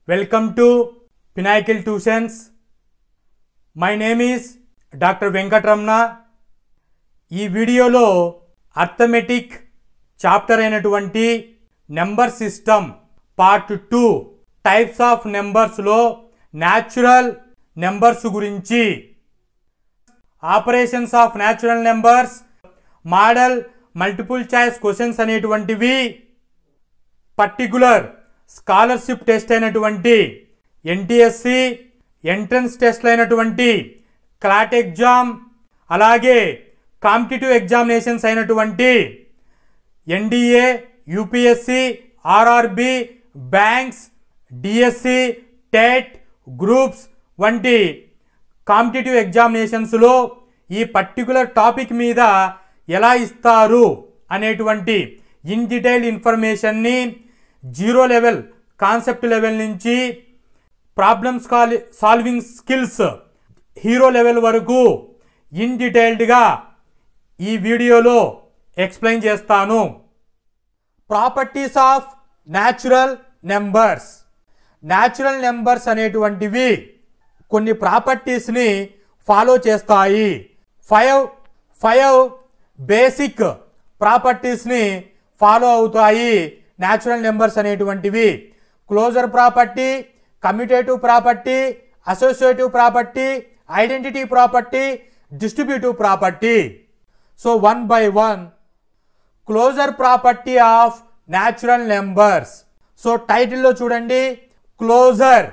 Welcome to Pinnacle Tuitions. My name is Dr. Venkatramana. ఈ వీడియోలో arithmetic chapter అయినటువంటి number system part 2 types of నెంబర్స్లో natural numbers గురించి, operations of natural numbers, model multiple choice questions అనేటువంటివి, particular scholarship test అయినటువంటి NTSC entrance టెస్ట్లు అయినటువంటి CLAT exam, అలాగే కాంపిటిటివ్ ఎగ్జామినేషన్స్ అయినటువంటి NDA, UPSC, RRB, banks, DSC, TET, groups వంటి competitive ఎగ్జామినేషన్స్లో ఈ పర్టికులర్ టాపిక్ మీద ఎలా ఇస్తారు అనేటువంటి ఇన్ డీటెయిల్ ఇన్ఫర్మేషన్ని జీరో లెవెల్, కాన్సెప్ట్ లెవెల్ నుంచి problems solving skills hero level వరకు ఇన్ డీటెయిల్డ్గా ఈ వీడియోలో ఎక్స్ప్లెయిన్ చేస్తాను. Properties of natural numbers. Natural numbers అనేటువంటివి కొన్ని ప్రాపర్టీస్ని ఫాలో చేస్తాయి. ఫైవ్ బేసిక్ ప్రాపర్టీస్ని ఫాలో అవుతాయి న్యాచురల్ నెంబర్స్ అనేటువంటివి. Closure property, commutative property, associative property, identity property, distributive property. So one by one. Closure property of natural numbers. So టైటిల్లో చూడండి, closure.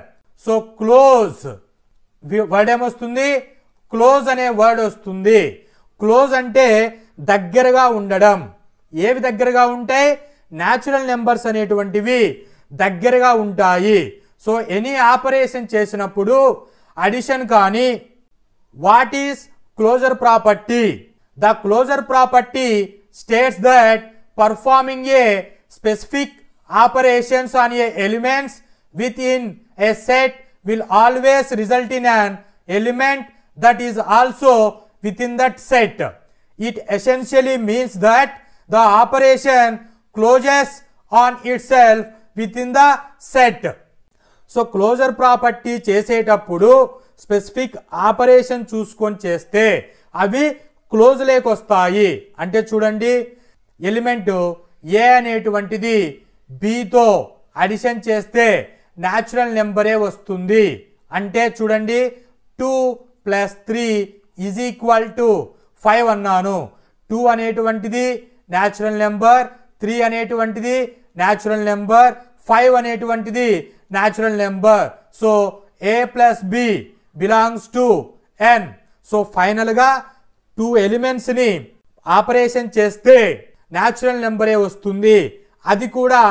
So close word ఏమొస్తుంది? క్లోజ్ అనే word వస్తుంది. Close అంటే దగ్గరగా ఉండడం. ఏవి దగ్గరగా ఉంటాయి? న్యాచురల్ నెంబర్స్ అనేటువంటివి దగ్గరగా ఉంటాయి. సో ఎనీ ఆపరేషన్ చేసినప్పుడు అడిషన్ కానీ, what is closure property? The closure property states that performing a specific operations on a elements within a set will always result in an element that is also within that set. It essentially means that the operation closes on itself within the set. So closure property చేసేటప్పుడు specific operation చూసుకొని చేస్తే అవి close లేకొస్తాయి. అంటే చూడండి, element ఏ అనేటువంటిది బితో addition చేస్తే natural నెంబరే వస్తుంది. అంటే చూడండి, 2 + 3 = 5 అన్నాను. 2 అనేటువంటిది న్యాచురల్ నెంబర్, 3 అనేటువంటిది న్యాచురల్ నెంబర్, 5 అనేటువంటిది natural number. So a + b belongs to n. So ఫైనల్గా 2 ఎలిమెంట్స్ని ఆపరేషన్ చేస్తే న్యాచురల్ నెంబరే వస్తుంది. అది కూడా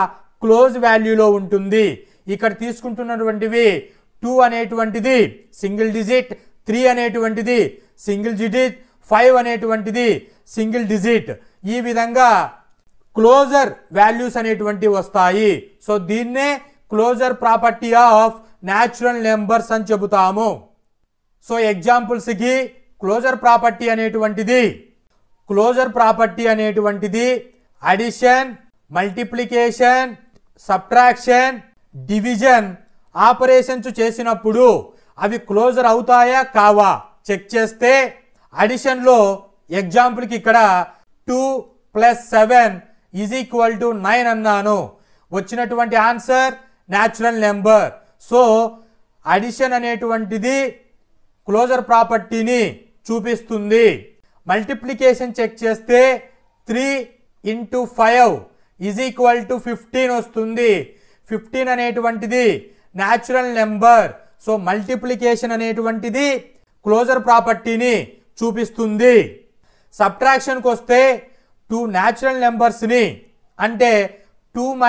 క్లోజ్ వాల్యూలో ఉంటుంది. ఇక్కడ తీసుకుంటున్నటువంటివి 2 అనేటువంటిది సింగిల్ డిజిట్, 3 అనేటువంటిది సింగిల్ డిజిట్, 5 అనేటువంటిది సింగిల్ డిజిట్. ఈ విధంగా క్లోజర్ వాల్యూస్ అనేటువంటివి వస్తాయి. సో దీన్నే closure property of natural numbers అని చెబుతాము. సో ఎగ్జాంపుల్స్కి క్లోజర్ ప్రాపర్టీ అనేటువంటిది addition, multiplication, subtraction, division operations చేసినప్పుడు అవి క్లోజర్ అవుతాయా కావా చెక్ చేస్తే, అడిషన్లో ఎగ్జాంపుల్కి ఇక్కడ 2 + 7 = 9 అన్నాను. వచ్చినటువంటి answer natural number. So addition అనేటువంటిది క్లోజర్ ప్రాపర్టీని చూపిస్తుంది. మల్టిప్లికేషన్ చెక్ చేస్తే 3 × 5 = 15 వస్తుంది. 15 అనేటువంటిది న్యాచురల్ నెంబర్. సో మల్టిప్లికేషన్ అనేటువంటిది క్లోజర్ ప్రాపర్టీని చూపిస్తుంది. సబ్ట్రాక్షన్కి వస్తే 2 న్యాచురల్ నెంబర్స్ని, అంటే 2 -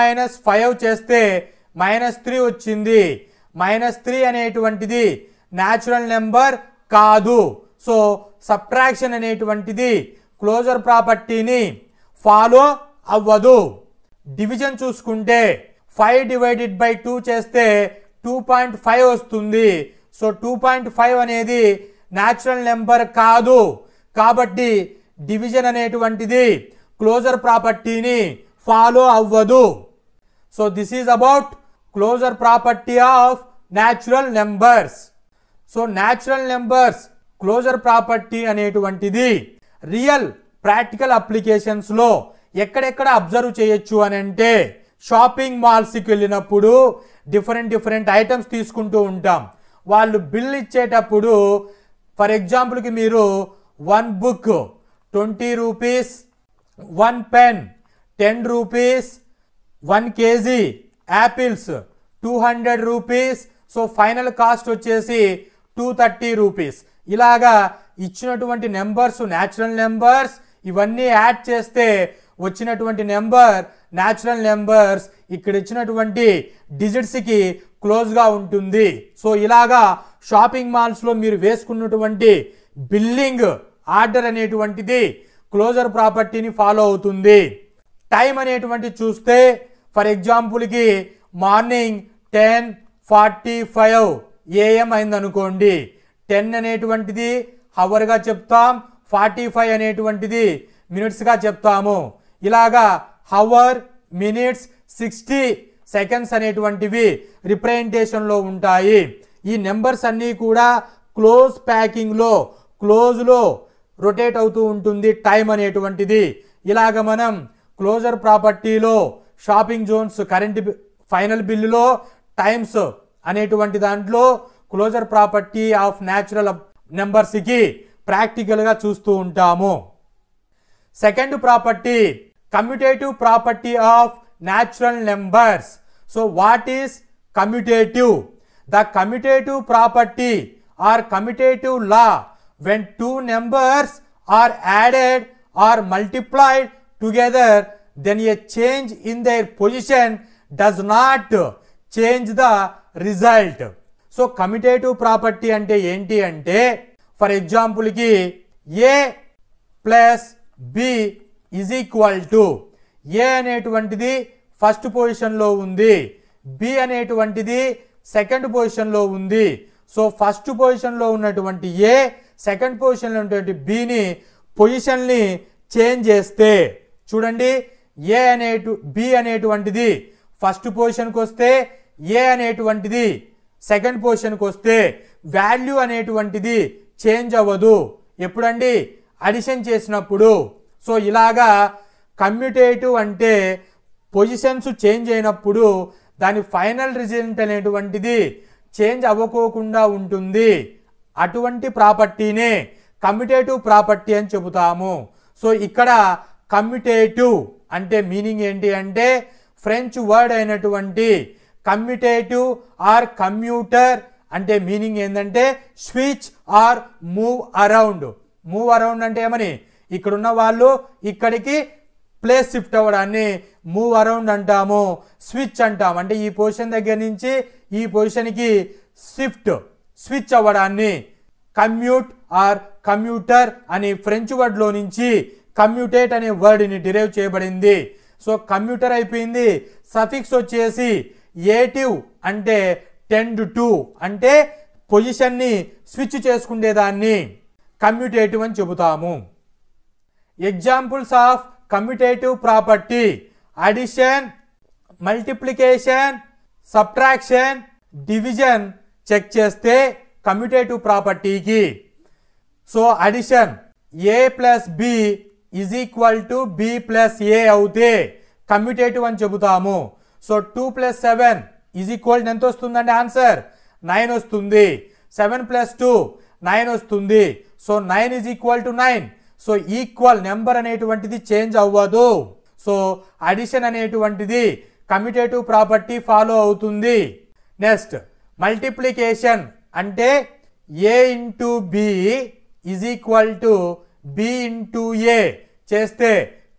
5 చేస్తే -3 వచ్చింది. -3 అనేటువంటిది న్యాచురల్ నెంబర్ కాదు. సో సబ్ట్రాక్షన్ అనేటువంటిది క్లోజర్ ప్రాపర్టీని ఫాలో అవ్వదు. డివిజన్ చూసుకుంటే 5 / 2 చేస్తే 2.5 వస్తుంది. సో 2.5 అనేది న్యాచురల్ నెంబర్ కాదు. కాబట్టి డివిజన్ అనేటువంటిది క్లోజర్ ప్రాపర్టీని ఫాలో అవ్వదు. So this is about closure property of natural numbers. So natural numbers closure property అనేటువంటిది రియల్ ప్రాక్టికల్ అప్లికేషన్స్లో ఎక్కడెక్కడ అబ్జర్వ్ చేయొచ్చు అని అంటే, షాపింగ్ మాల్స్కి వెళ్ళినప్పుడు డిఫరెంట్ ఐటమ్స్ తీసుకుంటూ ఉంటాం. వాళ్ళు బిల్ ఇచ్చేటప్పుడు ఫర్ ఎగ్జాంపుల్కి మీరు 1 book 20 rupees, 1 pen 10 rupees, 1 kg apples 200 rupees. So final cost వచ్చేసి 230 rupees. ఇలాగా ఇచ్చినటువంటి నెంబర్స్ న్యాచురల్ నెంబర్స్, ఇవన్నీ యాడ్ చేస్తే వచ్చినటువంటి నెంబర్ న్యాచురల్ నెంబర్స్ ఇక్కడ ఇచ్చినటువంటి డిజిట్స్కి క్లోజ్గా ఉంటుంది. సో ఇలాగా షాపింగ్ మాల్స్లో మీరు వేసుకున్నటువంటి బిల్లింగ్ ఆర్డర్ అనేటువంటిది క్లోజర్ ప్రాపర్టీని ఫాలో అవుతుంది. టైం అనేటువంటి చూస్తే ఫర్ ఎగ్జాంపుల్కి మార్నింగ్ 10:45 AM అయిందనుకోండి, 10 అనేటువంటిది హవర్గా చెప్తాం, 45 అనేటువంటిది మినిట్స్గా చెప్తాము. ఇలాగా హవర్, మినిట్స్, 60 సెకండ్స్ అనేటువంటివి రిప్రజెంటేషన్లో ఉంటాయి. ఈ నెంబర్స్ అన్నీ కూడా క్లోజ్ ప్యాకింగ్లో క్లోజ్లో రొటేట్ అవుతూ ఉంటుంది టైం అనేటువంటిది. ఇలాగ మనం క్లోజర్ ప్రాపర్టీలో షాపింగ్ జోన్స్, కరెంట్ ఫైనల్ బిల్లులో టైమ్స్ అనేటువంటి దాంట్లో క్లోజర్ ప్రాపర్టీ ఆఫ్ న్యాచురల్ నెంబర్స్కి ప్రాక్టికల్గా చూస్తూ ఉంటాము. Second property commutative property of natural numbers. So what is commutative? The commutative property or commutative law when two numbers are added or multiplied together, then a change in their position does not change the result. So commutative property అంటే ఏంటి అంటే, for ఎగ్జాంపుల్కి a plus b is equal to, a అనేటువంటిది first పొజిషన్లో ఉంది, b అనేటువంటిది second పొజిషన్లో ఉంది. సో ఫస్ట్ పొజిషన్లో ఉన్నటువంటి a, సెకండ్ పొజిషన్లో ఉన్నటువంటి బిని పొజిషన్ని చేంజ్ చేస్తే చూడండి, బి అనేటువంటిది ఫస్ట్ పొజిషన్కి వస్తే, ఏ అనేటువంటిది సెకండ్ పొజిషన్కి వస్తే వాల్యూ అనేటువంటిది చేంజ్ అవ్వదు. ఎప్పుడండి? అడిషన్ చేసినప్పుడు. సో ఇలాగా కమ్యూటేటివ్ అంటే పొజిషన్స్ చేంజ్ అయినప్పుడు దాని ఫైనల్ రిజల్ట్ అనేటువంటిది చేంజ్ అవ్వకోకుండా ఉంటుంది. అటువంటి ప్రాపర్టీనే కమ్యూటేటివ్ ప్రాపర్టీ అని చెబుతాము. సో ఇక్కడ కమ్యూటేటివ్ అంటే మీనింగ్ ఏంటి అంటే, ఫ్రెంచ్ వర్డ్ అయినటువంటి కమ్యూటేటివ్ ఆర్ కమ్యూటర్ అంటే మీనింగ్ ఏంటంటే switch or move around. Move around అంటే ఏమని, ఇక్కడున్న వాళ్ళు ఇక్కడికి ప్లేస్ షిఫ్ట్ అవ్వడాన్ని మూవ్ అరౌండ్ అంటాము. స్విచ్ అంటాం అంటే ఈ పొజిషన్ దగ్గర నుంచి ఈ పొజిషన్కి స్విచ్ అవ్వడాన్ని. కమ్యూట్ ఆర్ కమ్యూటర్ అనే ఫ్రెంచ్ వర్డ్లో నుంచి కమ్యూటేట్ అనే వర్డ్ని డిరైవ్ చేయబడింది. సో కమ్యూటర్ అయిపోయింది. సఫిక్స్ వచ్చేసి ఏటివ్ అంటే టెండ్ టు అంటే పొజిషన్ని స్విచ్ చేసుకునేదాన్ని కమ్యూటేటివ్ అని చెబుతాము. Examples of commutative property: addition, multiplication, subtraction, division check చేస్తే కమ్యూటేటివ్ ప్రాపర్టీకి. So addition A plus b is equal to b plus a అవుతే కమ్యూటేటివ్ అని చెబుతాము. సో 2 + 7 ఈజ్ ఈక్వల్ ఎంత వస్తుందంటే ఆన్సర్ 9 వస్తుంది. 7 + 2 9 వస్తుంది. So 9 is equal to 9. So equal number అనేటువంటిది చేంజ్ అవ్వదు. సో అడిషన్ అనేటువంటిది కమ్యూటేటివ్ ప్రాపర్టీ ఫాలో అవుతుంది. నెక్స్ట్ మల్టిప్లికేషన్ అంటే A into B is equal to B into A చేస్తే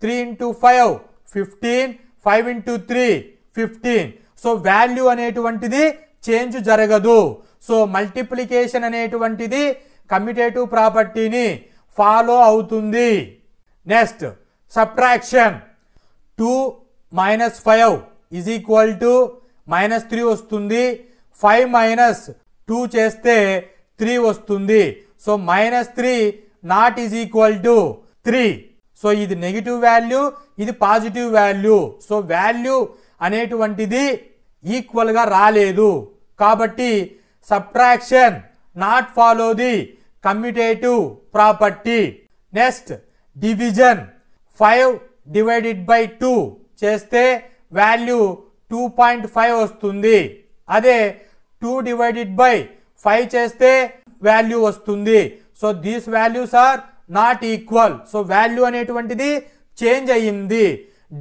3 × 5 15, 5 × 3 15. సో వాల్యూ అనేటువంటిది చేంజ్ జరగదు. సో మల్టిప్లికేషన్ అనేటువంటిది కమ్యూటేటివ్ ప్రాపర్టీని ఫాలో అవుతుంది. Next subtraction 2 - 5 is equal to -3 వస్తుంది. 5 - 2 చేస్తే 3 వస్తుంది. So -3 not is equal to 3. So ఇది నెగిటివ్ వాల్యూ, ఇది పాజిటివ్ వాల్యూ. సో వాల్యూ అనేటువంటిది ఈక్వల్గా రాలేదు కాబట్టి subtraction not follow the commutative property. Next division 5/2 చేస్తే వాల్యూ 2.5 వస్తుంది. అదే 2/5 చేస్తే వాల్యూ వస్తుంది. So these values are not equal. So value అనేటువంటిది చేంజ్ అయ్యింది.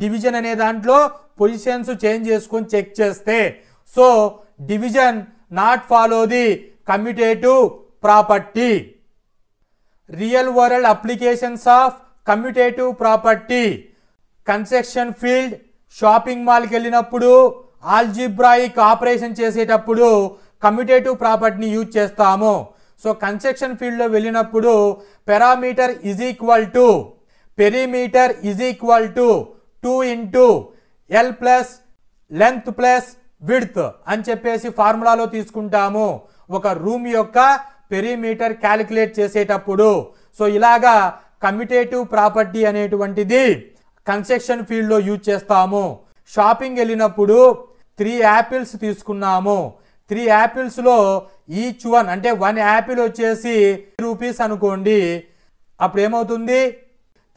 డివిజన్ అనే దాంట్లో పొజిషన్స్ చేంజ్ చేసుకొని చెక్ చేస్తే so division not follow the commutative property. Real world applications of commutative property. Construction field, shopping మాల్కి వెళ్ళినప్పుడు, ఆల్జిబ్రాయిక్ ఆపరేషన్ చేసేటప్పుడు commutative ప్రాపర్టీని యూజ్ చేస్తాము. సో కన్స్ట్రక్షన్ ఫీల్డ్లో వెళ్ళినప్పుడు parameter is equal to perimeter is equal to 2 into L plus length plus width అని చెప్పేసి ఫార్ములాలో తీసుకుంటాము ఒక రూమ్ యొక్క పెరిమీటర్ క్యాలిక్యులేట్ చేసేటప్పుడు. సో ఇలాగా కమ్యూటేటివ్ ప్రాపర్టీ అనేటువంటిది కన్స్ట్రక్షన్ ఫీల్డ్లో యూజ్ చేస్తాము. షాపింగ్ వెళ్ళినప్పుడు 3 యాపిల్స్ తీసుకున్నాము. 3 యాపిల్స్లో ఈచ్ వన్ అంటే 1 యాపిల్ వచ్చేసి రూపీస్ అనుకోండి. అప్పుడు ఏమవుతుంది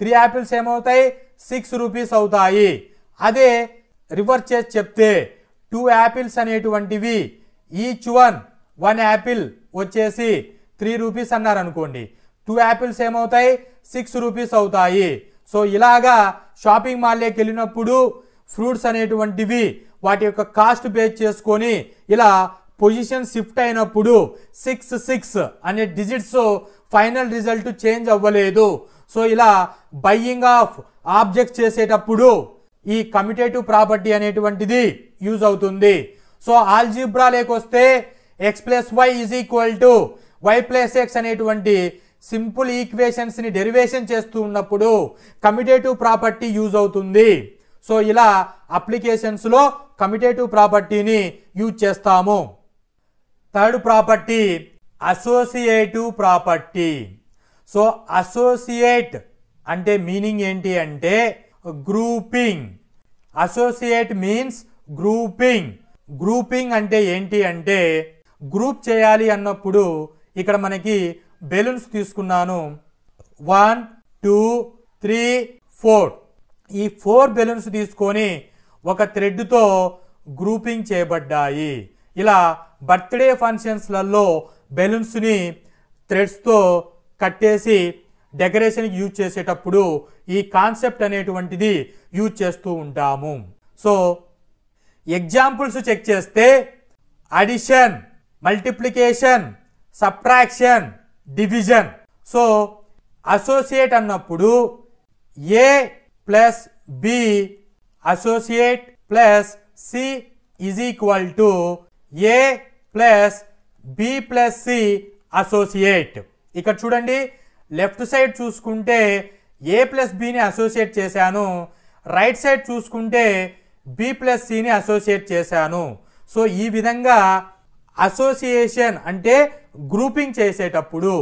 3 యాపిల్స్ ఏమవుతాయి 6 రూపీస్ అవుతాయి. అదే రివర్స్ చేసి చెప్తే 2 యాపిల్స్ అనేటువంటివి ఈచ్ వన్ 1 యాపిల్ వచ్చేసి 3 రూపీస్ అన్నారు అనుకోండి. 2 యాపిల్స్ ఏమవుతాయి 6 రూపీస్ అవుతాయి. సో ఇలాగా షాపింగ్ మాల్లోకి వెళ్ళినప్పుడు ఫ్రూట్స్ అనేటువంటివి వాటి యొక్క కాస్ట్ బేస్ చేసుకొని ఇలా పొజిషన్ షిఫ్ట్ అయినప్పుడు 6 అనే డిజిట్స్ ఫైనల్ రిజల్ట్ చేంజ్ అవ్వలేదు. సో ఇలా బయ్యింగ్ ఆఫ్ ఆబ్జెక్ట్స్ చేసేటప్పుడు ఈ కమ్యూటేటివ్ ప్రాపర్టీ అనేటువంటిది యూజ్ అవుతుంది. సో ఆల్జిబ్రా లేకొస్తే x plus y is equal to y plus x అనేటువంటి సింపుల్ ఈక్వేషన్స్ ని డెరివేషన్ చేస్తూ ఉన్నప్పుడు కమ్యూటేటివ్ ప్రాపర్టీ యూజ్ అవుతుంది. సో ఇలా అప్లికేషన్స్ లో కమ్యూటేటివ్ ప్రాపర్టీని యూజ్ చేస్తాము. Third property associative property. So associate అంటే మీనింగ్ ఏంటి అంటే grouping. Associate means grouping. Grouping అంటే ఏంటి అంటే గ్రూప్ చేయాలి అన్నప్పుడు ఇక్కడ మనకి బెలూన్స్ తీసుకున్నాను 1 2 3 4. ఈ 4 బెలూన్స్ తీసుకొని ఒక థ్రెడ్తో గ్రూపింగ్ చేయబడ్డాయి. ఇలా బర్త్డే ఫంక్షన్స్లలో బెలూన్స్ని థ్రెడ్స్తో కట్టేసి డెకరేషన్కి యూజ్ చేసేటప్పుడు ఈ కాన్సెప్ట్ అనేటువంటిది యూజ్ చేస్తూ ఉంటాము. సో ఎగ్జాంపుల్స్ చెక్ చేస్తే addition, multiplication, subtraction, division. So associate అన్నప్పుడు A plus B associate plus C is equal to A plus B plus C associate. ఇక్కడ చూడండి లెఫ్ట్ సైడ్ చూసుకుంటే ఏ ప్లస్ బిని అసోసియేట్ చేశాను, రైట్ సైడ్ చూసుకుంటే B plus సిని associate చేశాను. So ఈ విధంగా అసోసియేషన్ అంటే గ్రూపింగ్ చేసేటప్పుడు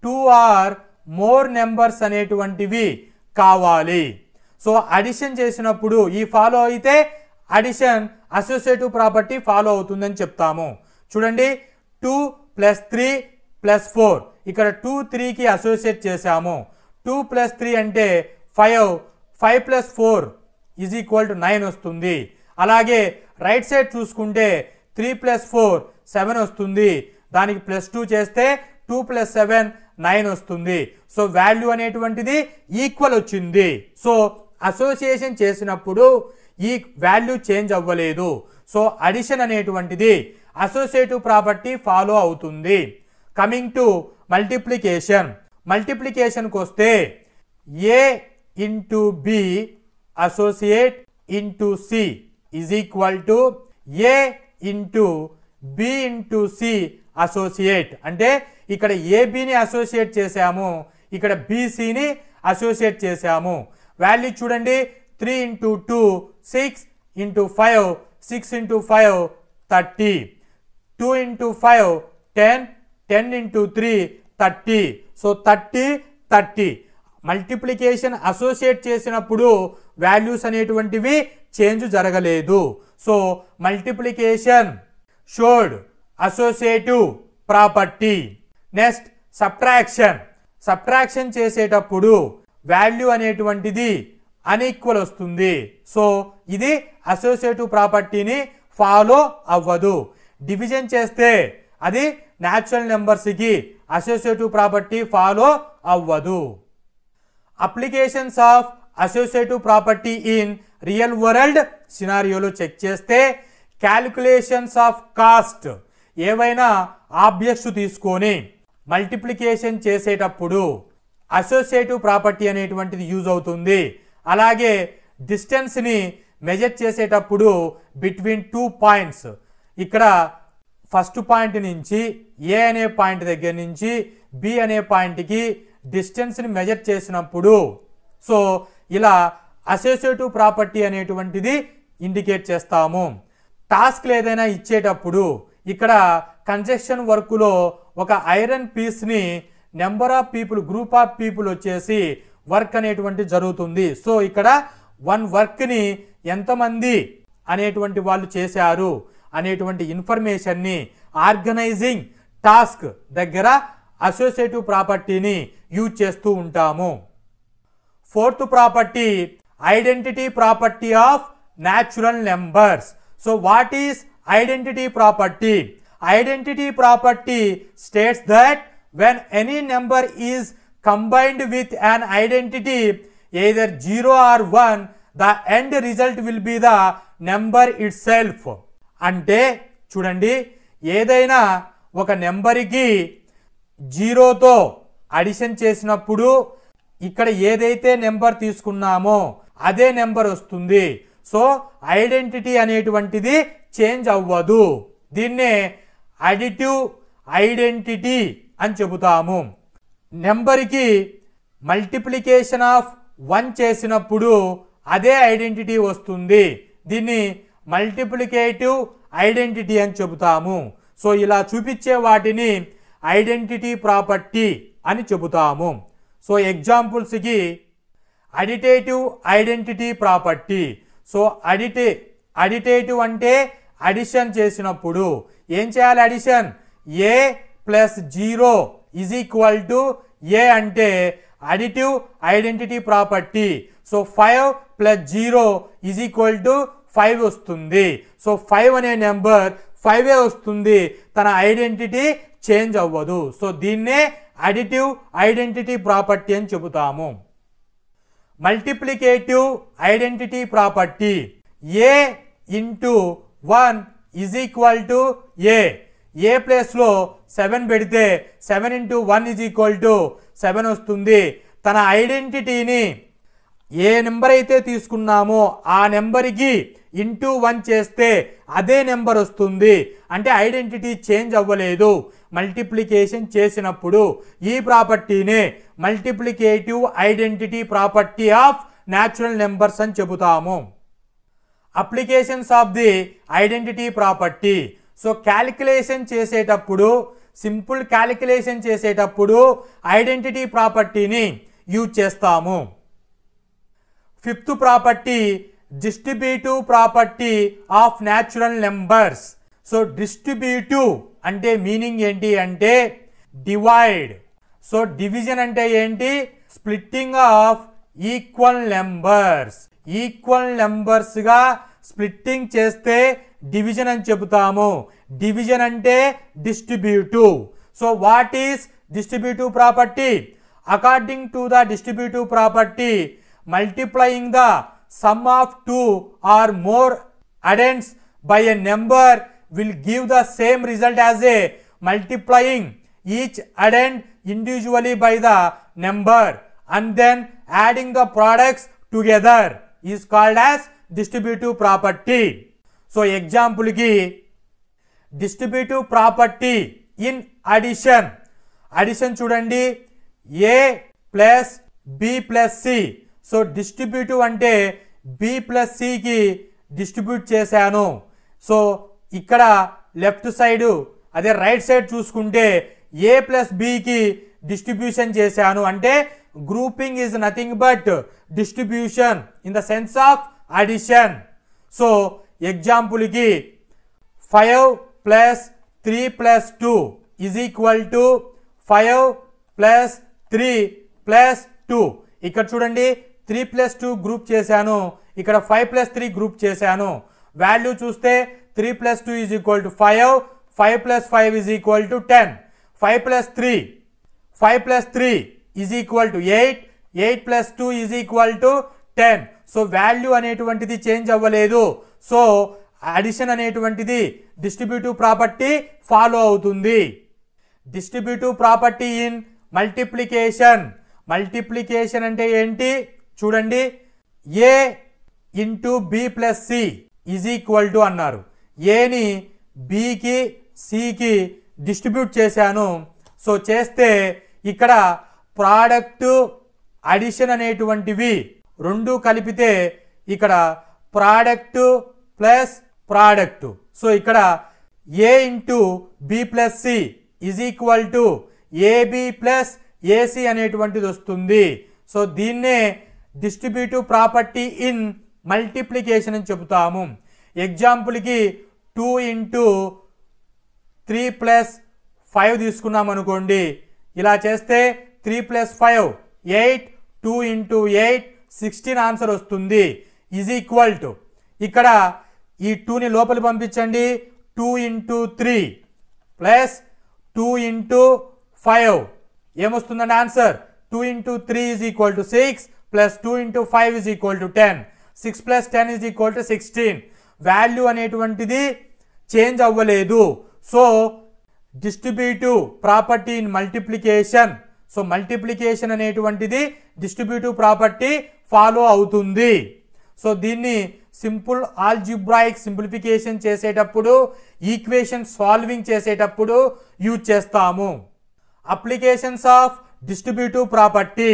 2 ఆర్ మోర్ నెంబర్స్ అనేటువంటివి కావాలి. సో అడిషన్ చేసినప్పుడు ఈ ఫాలో అయితే అడిషన్ అసోసియేటివ్ ప్రాపర్టీ ఫాలో అవుతుందని చెప్తాము. చూడండి 2 + 3 + 4 ఇక్కడ 2 3కి అసోసియేట్ చేశాము. 2 + 3 అంటే 5 + 4 = 9 వస్తుంది. అలాగే రైట్ సైడ్ చూసుకుంటే 3 + 4 7 వస్తుంది. దానికి +2 చేస్తే 2 + 7 9 వస్తుంది. సో వాల్యూ అనేటువంటిది ఈక్వల్ వచ్చింది. సో అసోసియేషన్ చేసినప్పుడు ఈ వాల్యూ చేంజ్ అవ్వలేదు. సో అడిషన్ అనేటువంటిది అసోసియేటివ్ ప్రాపర్టీ ఫాలో అవుతుంది. Coming to multiplication. మల్టిప్లికేషన్కి వస్తే A into B associate into C is equal to A into B into C associate. అంటే ఇక్కడ ఏబిని అసోసియేట్ చేసాము, ఇక్కడ బీసీని అసోసియేట్ చేసాము. వాల్యూ చూడండి 3 × 2 6 × 5 6 × 5 30 2 × 5 10 10 × 3 30. సో 30 30 మల్టిప్లికేషన్ అసోసియేట్ చేసినప్పుడు వాల్యూస్ అనేటువంటివి చేంజ్ జరగలేదు. So multiplication showed associative property. Next subtraction చేసేటప్పుడు వాల్యూ అనేటువంటిది అన్ఈక్వల్ వస్తుంది. సో ఇది అసోసియేటివ్ ప్రాపర్టీని ఫాలో అవ్వదు. డివిజన్ చేస్తే అది న్యాచురల్ నెంబర్స్కి అసోసియేటివ్ ప్రాపర్టీ ఫాలో అవ్వదు. Applications of associative property in real world సినారియోలో చెక్ చేస్తే క్యాలిక్యులేషన్స్ ఆఫ్ కాస్ట్ ఏవైనా ఆబ్జెక్ట్స్ తీసుకొని మల్టిప్లికేషన్ చేసేటప్పుడు అసోసియేటివ్ ప్రాపర్టీ అనేటువంటిది యూజ్ అవుతుంది. అలాగే డిస్టెన్స్ని మెజర్ చేసేటప్పుడు బిట్వీన్ 2 పాయింట్స్, ఇక్కడ ఫస్ట్ పాయింట్ నుంచి ఏ అనే పాయింట్ దగ్గర నుంచి బి అనే పాయింట్కి డిస్టెన్స్ని మెజర్ చేసినప్పుడు సో ఇలా అసోసియేటివ్ ప్రాపర్టీ అనేటువంటిది ఇండికేట్ చేస్తాము. టాస్క్లు ఏదైనా ఇచ్చేటప్పుడు ఇక్కడ కన్స్ట్రక్షన్ వర్క్లో ఒక ఐరన్ పీస్ని number of people, group of people వచ్చేసి వర్క్ అనేటువంటి జరుగుతుంది. సో ఇక్కడ 1 వర్క్ని ఎంతమంది అనేటువంటి వాళ్ళు చేశారు అనేటువంటి ఇన్ఫర్మేషన్ని ఆర్గనైజింగ్ టాస్క్ దగ్గర అసోసియేటివ్ ప్రాపర్టీని యూజ్ చేస్తూ ఉంటాము. 4th property identity property of natural numbers. So what is identity property? Identity property states that when any number is combined with an identity either 0 or 1, the end result will be the number itself. అంటే చూడండి, ఏదైనా ఒక నెంబర్కి 0తో addition చేసినప్పుడు ఇక్కడ ఏదైతే number తీసుకున్నామో అదే నెంబర్ వస్తుంది. సో ఐడెంటిటీ అనేటువంటిది చేంజ్ అవ్వదు. దీన్నే అడిటివ్ ఐడెంటిటీ అని చెబుతాము. నెంబర్కి మల్టిప్లికేషన్ ఆఫ్ 1 చేసినప్పుడు అదే ఐడెంటిటీ వస్తుంది. దీన్ని మల్టిప్లికేటివ్ ఐడెంటిటీ అని చెబుతాము. సో ఇలా చూపించే వాటిని ఐడెంటిటీ ప్రాపర్టీ అని చెబుతాము. సో ఎగ్జాంపుల్స్కి additive identity property. So additive అంటే అడిషన్ చేసినప్పుడు ఏం చేయాలి? Addition A plus 0 is equal to A అంటే additive identity property. So 5 plus 0 is equal to 5 వస్తుంది. సో 5 అనే నెంబర్ 5 వస్తుంది, తన ఐడెంటిటీ చేంజ్ అవ్వదు. సో దీన్నే అడిటివ్ ఐడెంటిటీ ప్రాపర్టీ అని చెబుతాము. Multiplicative identity property A into 1 is equal to A ప్లేస్లో 7 పెడితే 7 ఇంటూ 1 ఈజ్ ఈక్వల్ టు 7 వస్తుంది. తన ఐడెంటిటీని ఏ నెంబర్ అయితే తీసుకున్నామో ఆ నెంబర్కి ఇంటూ 1 చేస్తే అదే నెంబర్ వస్తుంది. అంటే ఐడెంటిటీ చేంజ్ అవ్వలేదు మల్టిప్లికేషన్ చేసినప్పుడు. ఈ ప్రాపర్టీనే multiplicative identity property of natural numbers అని చెబుతాము. Applications of the identity property. So calculation చేసేటప్పుడు, సింపుల్ క్యాలిక్యులేషన్ చేసేటప్పుడు ఐడెంటిటీ ప్రాపర్టీని యూజ్ చేస్తాము. 5th property distributive property of natural numbers. So distributive అంటే మీనింగ్ ఏంటి అంటే డివైడ్. సో డివిజన్ అంటే ఏంటి? Splitting of equal numbers. Equal నెంబర్స్గా స్ప్లిట్టింగ్ చేస్తే డివిజన్ అని చెబుతాము. డివిజన్ అంటే distributive. So what is distributive property? According to the distributive property, multiplying the sum of 2 or more addends by a number will give the same result as a multiplying each addend individually by the number and then adding the products together is called as distributive property. So example ki distributive property in addition చూడండి, a plus b plus c. So distributive అంటే b plus సికి distribute చేశాను. So ఇక్కడ left side, అదే right side చూసుకుంటే a plus బికి distribution చేశాను. అంటే grouping is nothing but distribution in the sense of addition. So ఎగ్జాంపుల్కి 5 plus 3 plus 2 is equal to 5 plus 3 plus 2. ఇక్కడ చూడండి 3 ప్లస్ 2 గ్రూప్ చేశాను, ఇక్కడ 5 ప్లస్ 3 గ్రూప్ చేశాను. వాల్యూ చూస్తే 3 plus 2 is equal to 5, 5 plus 5 is equal to 10, 5 plus 3 is equal to 8, 8 plus 2 is equal to 10. So value అనేటువంటిది change అవ్వలేదు. So addition అనేటువంటిది distributive property follow అవుతుంది. Distributive property in multiplication. Multiplication అంటే ఏంటి చూడండి, A into B plus C is equal to అన్నారు. ఏని బికి సికి డిస్ట్రిబ్యూట్ చేశాను. సో చేస్తే ఇక్కడ ప్రోడక్ట్ అడిషన్ అనేటువంటివి రెండు కలిపితే ఇక్కడ ప్రోడక్ట్ ప్లస్ ప్రోడక్ట్. సో ఇక్కడ A into B plus C is equal to AB plus AC అనేటువంటిది వస్తుంది. సో దీన్నే డిస్ట్రిబ్యూటివ్ ప్రాపర్టీ ఇన్ మల్టిప్లికేషన్ అని చెబుతాము. ఎగ్జాంపుల్కి 2 ఇంటూ 3 ప్లస్ 5 తీసుకున్నాం అనుకోండి. ఇలా చేస్తే 3 ప్లస్ 5 8, 2 ఇంటూ 8 16 ఆన్సర్ వస్తుంది. ఈజ్ ఈక్వల్ టు ఇక్కడ ఈ 2ని లోపలి పంపించండి, 2 ఇంటూ 3 ప్లస్ 2 ఇంటూ 5 ఏమొస్తుందండి answer? 2 into 3 is equal to 6 plus 2 into 5 is equal to 10, 6 plus 10 is equal to 16. Value అనేటువంటిది చేంజ్ అవ్వలేదు. So distributive property in multiplication. So multiplication అనేటువంటిది డిస్ట్రిబ్యూటివ్ ప్రాపర్టీ ఫాలో అవుతుంది. సో దీన్ని సింపుల్ ఆల్జిబ్రాయిక్ సింప్లిఫికేషన్ చేసేటప్పుడు, equation solving చేసేటప్పుడు use చేస్తాము. Applications of distributive property: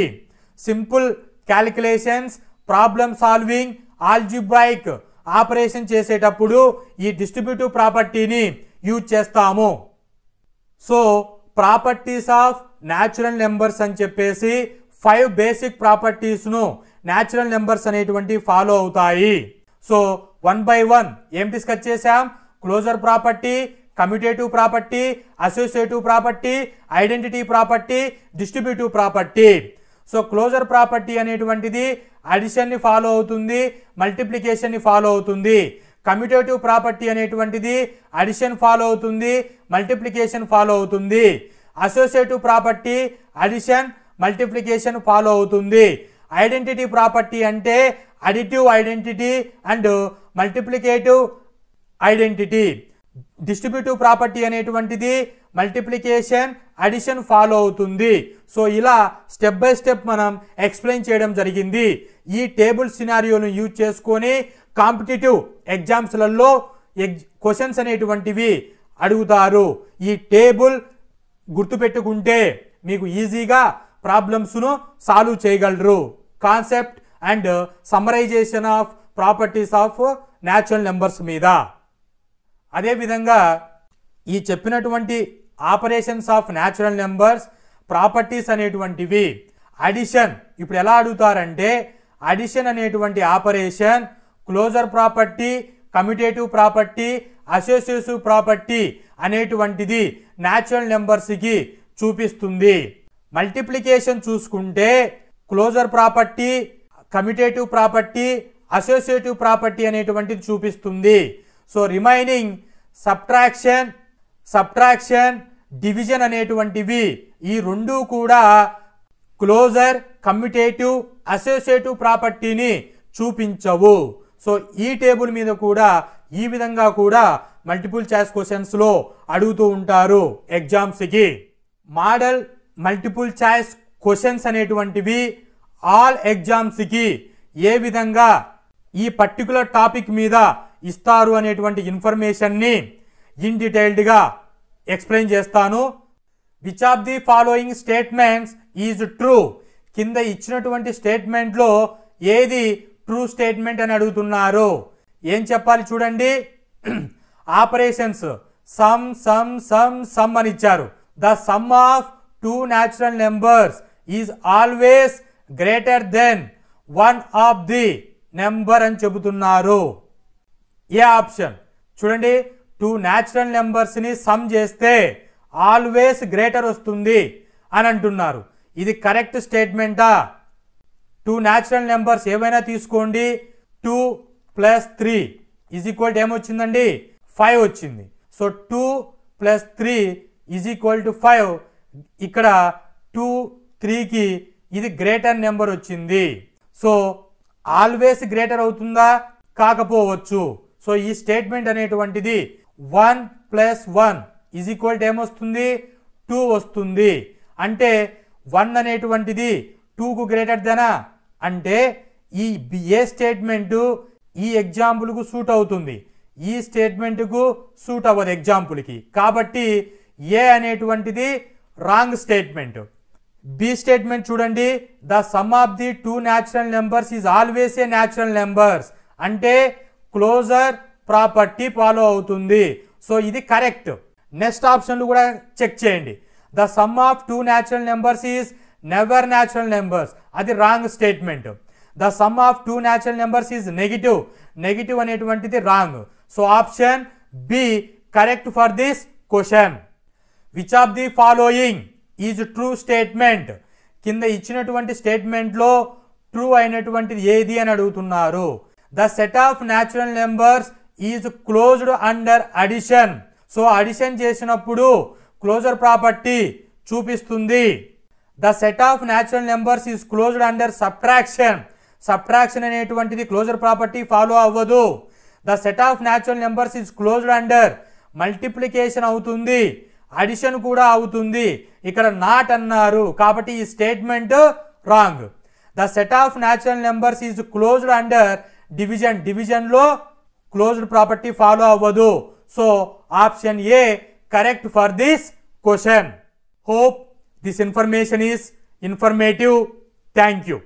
simple calculations, problem solving, algebraic operation చేసేటప్పుడు ఈ డిస్ట్రిబ్యూటివ్ ప్రాపర్టీని యూజ్ చేస్తాము. So properties of natural numbers అని చెప్పేసి 5 బేసిక్ ప్రాపర్టీస్ను న్యాచురల్ నెంబర్స్ అనేటువంటి ఫాలో అవుతాయి. సో 1 by 1 ఏం డిస్కస్ చేసాం? Closure property, commutative property, associative property, identity property, distributive property. So closure property అనేటువంటిది అడిషన్ని ఫాలో అవుతుంది, మల్టిప్లికేషన్ని ఫాలో అవుతుంది. కమ్యూటేటివ్ ప్రాపర్టీ అనేటువంటిది అడిషన్ ఫాలో అవుతుంది, మల్టిప్లికేషన్ ఫాలో అవుతుంది. Associative property addition, multiplication follow అవుతుంది. ఐడెంటిటీ ప్రాపర్టీ అంటే additive identity and multiplicative identity. Distributive property అనేటువంటిది మల్టిప్లికేషన్, అడిషన్ ఫాలో అవుతుంది. సో ఇలా స్టెప్ బై స్టెప్ మనం ఎక్స్ప్లెయిన్ చేయడం జరిగింది. ఈ టేబుల్ సినారియోను యూజ్ చేసుకొని కాంపిటేటివ్ ఎగ్జామ్స్లలో క్వశ్చన్స్ అనేటువంటివి అడుగుతారు. ఈ టేబుల్ గుర్తుపెట్టుకుంటే మీకు ఈజీగా ప్రాబ్లమ్స్ను సాల్వ్ చేయగలరు. Concept and summarisation of properties of natural numbers మీద. అదేవిధంగా ఈ చెప్పినటువంటి operations of natural numbers properties అనేటువంటివి అడిషన్ ఇప్పుడు ఎలా అడుగుతారంటే, అడిషన్ అనేటువంటి operation closure property, commutative property, associative property అనేటువంటిది న్యాచురల్ నెంబర్స్కి చూపిస్తుంది. మల్టిప్లికేషన్ చూసుకుంటే closure property, commutative property, associative property అనేటువంటిది చూపిస్తుంది. సో రిమైనింగ్ సబ్ట్రాక్షన్, డివిజన్ అనేటువంటివి ఈ రెండు కూడా క్లోజర్, కమ్యూటేటివ్, అసోసియేటివ్ ప్రాపర్టీని చూపించవు. సో ఈ టేబుల్ మీద కూడా ఈ విధంగా కూడా మల్టిపుల్ చాయిస్ క్వశ్చన్స్లో అడుగుతూ ఉంటారు ఎగ్జామ్స్కి. మోడల్ మల్టిపుల్ చాయిస్ క్వశ్చన్స్ అనేటువంటివి ఆల్ ఎగ్జామ్స్కి ఏ విధంగా ఈ పర్టికులర్ టాపిక్ మీద ఇస్తారు అనేటువంటి ఇన్ఫర్మేషన్ని ఇన్ డీటెయిల్డ్గా ఎక్స్ప్లెయిన్ చేస్తాను. Which of the following statements is true? కింద ఇచ్చినటువంటి స్టేట్మెంట్లో ఏది ట్రూ స్టేట్మెంట్ అని అడుగుతున్నారు. ఏం చెప్పాలి చూడండి. Operations some some some some అని ఇచ్చారు. The sum of 2 natural numbers is always greater than 1 of the number అని చెబుతున్నారు. ఏ ఆప్షన్ చూడండి, 2 న్యాచురల్ నెంబర్స్ని సమ్ చేస్తే ఆల్వేస్ గ్రేటర్ వస్తుంది అని అంటున్నారు. ఇది కరెక్ట్ స్టేట్మెంటా? 2 న్యాచురల్ నెంబర్స్ ఏవైనా తీసుకోండి, 2 + 3 = ఏమొచ్చిందండి? 5 వచ్చింది. సో 2 + 3 = 5. ఇక్కడ 2, 3కి ఇది గ్రేటర్ నెంబర్ వచ్చింది. సో ఆల్వేస్ గ్రేటర్ అవుతుందా? కాకపోవచ్చు. సో ఈ స్టేట్మెంట్ అనేటువంటిది 1 + 1 ఏమొస్తుంది? 2 వస్తుంది. అంటే 1 అనేటువంటిది 2కు గ్రేటర్ దెనా? అంటే ఈ ఏ స్టేట్మెంటు ఈ ఎగ్జాంపుల్కు సూట్ అవుతుంది, ఈ స్టేట్మెంట్కు సూట్ అవ్వదు ఎగ్జాంపుల్కి. కాబట్టి ఏ అనేటువంటిది రాంగ్ స్టేట్మెంట్. బి స్టేట్మెంట్ చూడండి, the sum of the 2 natural numbers is always a natural numbers అంటే క్లోజర్ ప్రాపర్టీ ఫాలో అవుతుంది. సో ఇది కరెక్ట్. నెక్స్ట్ ఆప్షన్లు కూడా చెక్ చేయండి. The sum of 2 natural numbers is never natural numbers, అది wrong statement. The sum of 2 natural numbers is negative అనేటువంటిది wrong. So option B correct for this question. Which of the following is true statement? కింద ఇచ్చినటువంటి స్టేట్మెంట్లో true అయినటువంటిది ఏది అని అడుగుతున్నారు. The set of natural numbers is closed under addition. So addition చేసినప్పుడు closure property చూపిస్తుంది. The set of natural numbers is closed under subtraction అనేటువంటిది closure property follow అవ్వదు. The set of natural numbers is closed under multiplication అవుతుంది, addition కూడా అవుతుంది. ఇక్కడ not అన్నారు కాబట్టి ఈ statement wrong. The set of natural numbers is closed under డివిజన్లో క్లోజ్డ్ ప్రాపర్టీ ఫాలో అవ్వదు. So option A correct for this question. Hope this information is informative. Thank you.